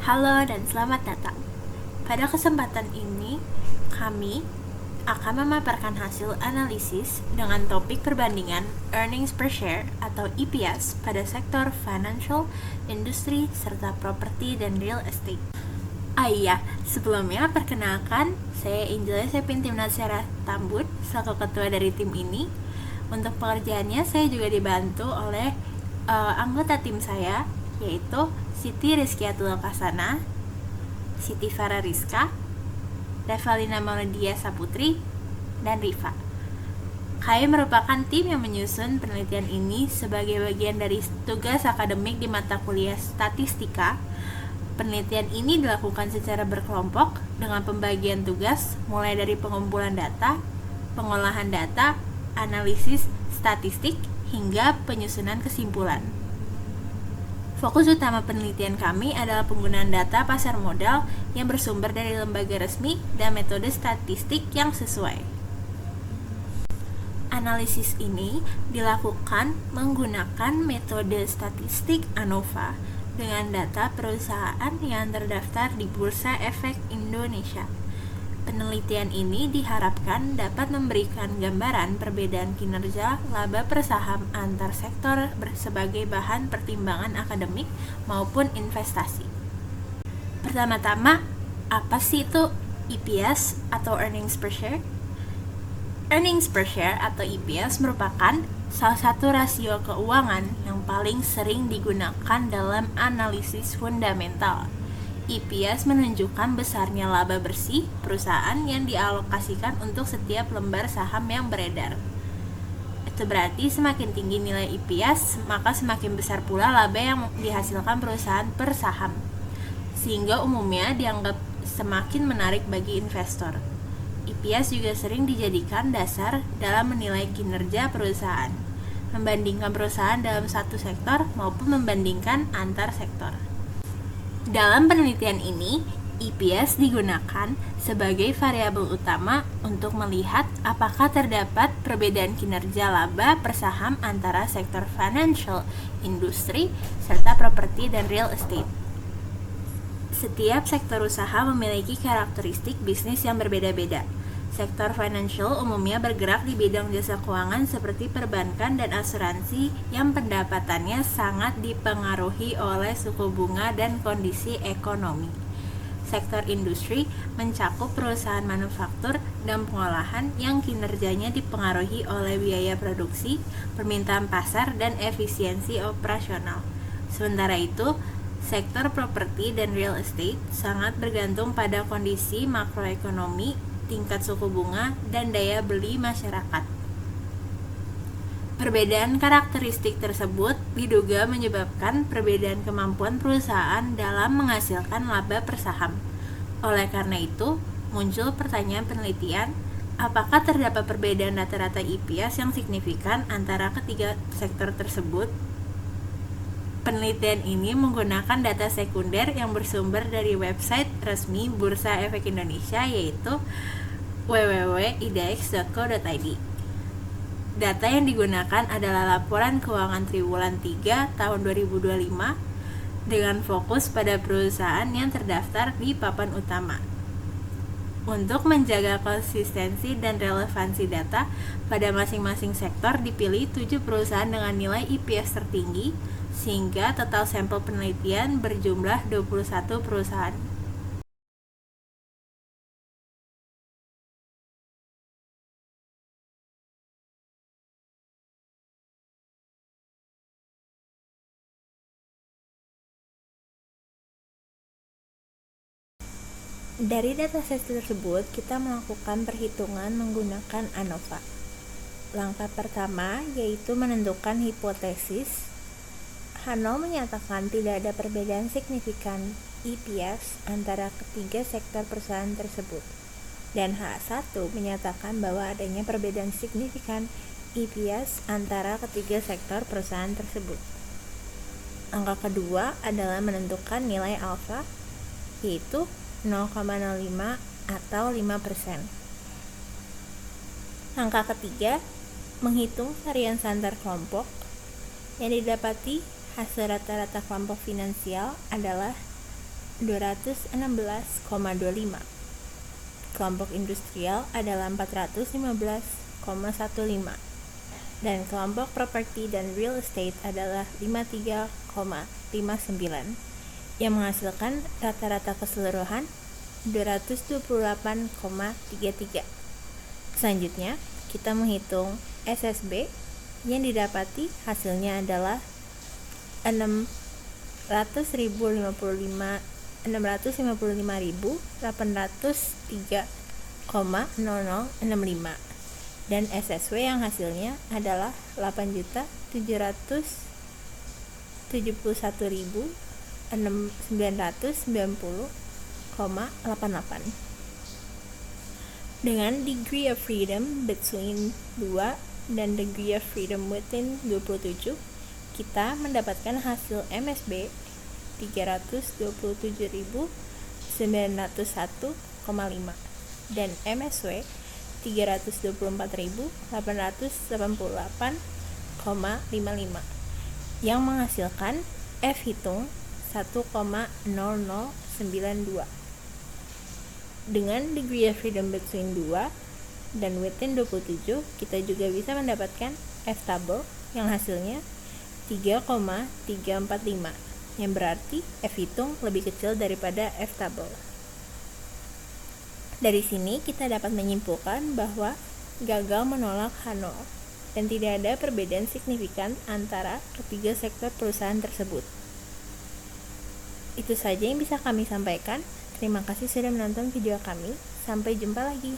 Halo dan selamat datang. Pada kesempatan ini, kami akan memaparkan hasil analisis dengan topik perbandingan earnings per share atau EPS pada sektor financial, industri, serta properti dan real estate. Iya, sebelumnya perkenalkan, saya Angela Sepin Timnas Serah Tambun, selaku ketua dari tim ini. Untuk pekerjaannya saya juga dibantu oleh anggota tim saya, yaitu Siti Rizkiatul Kasana, Siti Farah Rizka, Revalina Maulidia Saputri, dan Rifa. Kami merupakan tim yang menyusun penelitian ini sebagai bagian dari tugas akademik di mata kuliah statistika. Penelitian ini dilakukan secara berkelompok dengan pembagian tugas mulai dari pengumpulan data, pengolahan data, analisis statistik, hingga penyusunan kesimpulan. Fokus utama penelitian kami adalah penggunaan data pasar modal yang bersumber dari lembaga resmi dan metode statistik yang sesuai. Analisis ini dilakukan menggunakan metode statistik ANOVA dengan data perusahaan yang terdaftar di Bursa Efek Indonesia. Penelitian ini diharapkan dapat memberikan gambaran perbedaan kinerja laba per saham antar sektor sebagai bahan pertimbangan akademik maupun investasi. Pertama-tama, apa sih itu EPS atau earnings per share? Earnings per share atau EPS merupakan salah satu rasio keuangan yang paling sering digunakan dalam analisis fundamental. EPS menunjukkan besarnya laba bersih perusahaan yang dialokasikan untuk setiap lembar saham yang beredar. Itu berarti semakin tinggi nilai EPS, maka semakin besar pula laba yang dihasilkan perusahaan per saham, sehingga umumnya dianggap semakin menarik bagi investor. EPS juga sering dijadikan dasar dalam menilai kinerja perusahaan, membandingkan perusahaan dalam satu sektor maupun membandingkan antar sektor. Dalam penelitian ini, EPS digunakan sebagai variabel utama untuk melihat apakah terdapat perbedaan kinerja laba per saham antara sektor financial, industri, serta properti dan real estate. Setiap sektor usaha memiliki karakteristik bisnis yang berbeda-beda. Sektor financial umumnya bergerak di bidang jasa keuangan seperti perbankan dan asuransi yang pendapatannya sangat dipengaruhi oleh suku bunga dan kondisi ekonomi. Sektor industri mencakup perusahaan manufaktur dan pengolahan yang kinerjanya dipengaruhi oleh biaya produksi, permintaan pasar, dan efisiensi operasional. Sementara itu, sektor properti dan real estate sangat bergantung pada kondisi makroekonomi, tingkat suku bunga, dan daya beli masyarakat. Perbedaan karakteristik tersebut diduga menyebabkan perbedaan kemampuan perusahaan dalam menghasilkan laba per saham. Oleh karena itu, muncul pertanyaan penelitian, apakah terdapat perbedaan rata-rata EPS yang signifikan antara ketiga sektor tersebut? Penelitian ini menggunakan data sekunder yang bersumber dari website resmi Bursa Efek Indonesia, yaitu www.idex.co.id. Data yang digunakan adalah laporan keuangan triwulan 3 tahun 2025 dengan fokus pada perusahaan yang terdaftar di papan utama. Untuk menjaga konsistensi dan relevansi data, pada masing-masing sektor dipilih 7 perusahaan dengan nilai EPS tertinggi, sehingga total sampel penelitian berjumlah 21 perusahaan. Dari dataset tersebut, kita melakukan perhitungan menggunakan ANOVA. Langkah pertama yaitu menentukan hipotesis. Hano menyatakan tidak ada perbedaan signifikan EPS antara ketiga sektor perusahaan tersebut, dan H1 menyatakan bahwa adanya perbedaan signifikan EPS antara ketiga sektor perusahaan tersebut. Angka kedua adalah menentukan nilai alfa, yaitu 0,05 atau 5%. Angka ketiga, menghitung varians antar kelompok. Yang didapati hasil rata-rata kelompok finansial adalah 216,25. Kelompok industrial adalah 415,15. Dan kelompok properti dan real estate adalah 53,59 yang menghasilkan rata-rata keseluruhan 228,33. Selanjutnya, kita menghitung SSB yang didapati hasilnya adalah 655.803,0065 dan SSW yang hasilnya adalah 8.771.990,88. Dengan degree of freedom between 2 dan degree of freedom within 27, kita mendapatkan hasil MSB 327.901,5 dan MSW 324.888,55 yang menghasilkan F hitung 1,0092. Dengan degree of freedom between 2 dan within 27, kita juga bisa mendapatkan F tabel yang hasilnya 3,345, yang berarti F hitung lebih kecil daripada F tabel. Dari sini kita dapat menyimpulkan bahwa gagal menolak H0 dan tidak ada perbedaan signifikan antara ketiga sektor perusahaan tersebut. Itu saja yang bisa kami sampaikan. Terima kasih sudah menonton video kami. Sampai jumpa lagi.